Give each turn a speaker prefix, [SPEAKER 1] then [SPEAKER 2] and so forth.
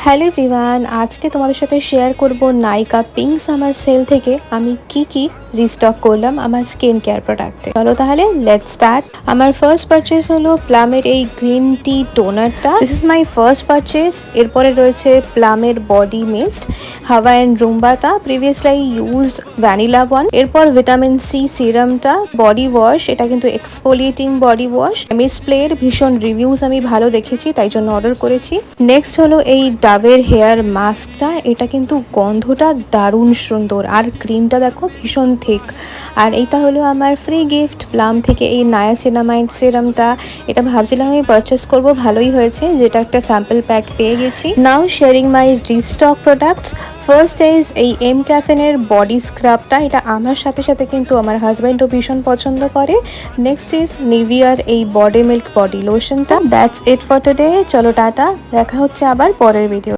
[SPEAKER 1] Hello everyone, আজকে তোমাদের সাথে শেয়ার করব নাইকা পিঙ্ক সামার সেল থেকে আমি কি রিস্টক করলাম আমার স্কিন কেয়ার প্রোডাক্টে। চলো তাহলে লেটস স্টার্ট। আমার ফার্স্ট পারচেস হলো প্লামের এই গ্রিন টি টোনারটা। This is my first purchase. এরপরে রয়েছে প্লামের বডি মিস্ট হাওয়া অ্যান্ড রুম্বাটা, প্রিভিয়াসলি ইউজড ভ্যানিলা ওয়ান। এরপর ভিটামিন সি সিরামটা, বডি ওয়াশ, এটা কিন্তু এক্সফোলিয়েটিং বডি ওয়াশ। মিসপ্লের ভীষণ রিভিউজ আমি ভালো দেখেছি, তাই জন্য অর্ডার করেছি। নেক্সট হলো এই ডাবের হেয়ার মাস্কটা, এটা কিন্তু গন্ধটা দারুণ সুন্দর আর ক্রিমটা দেখো ভীষণ থিক। আর এইটা হলো আমার ফ্রি গিফট প্লাম থেকে এই নায়াসিনামাইড সিরামটা। এটা ভাবছিলাম আমি পারচেস করব, ভালোই হয়েছে যেটা একটা স্যাম্পল প্যাক পেয়ে গেছি। Now sharing my restock products. First is এই এম ক্যাফেনের বডি স্ক্রাবটা, এটা আমার সাথে সাথে কিন্তু আমার হাজব্যান্ডও ভীষণ পছন্দ করে। নেক্সট ইজ নিভিয়ার এই বডি মিল্ক বডি লোশনটা। That's it for today. চলো টাটা, দেখা হচ্ছে আবার পরের ভিডিও।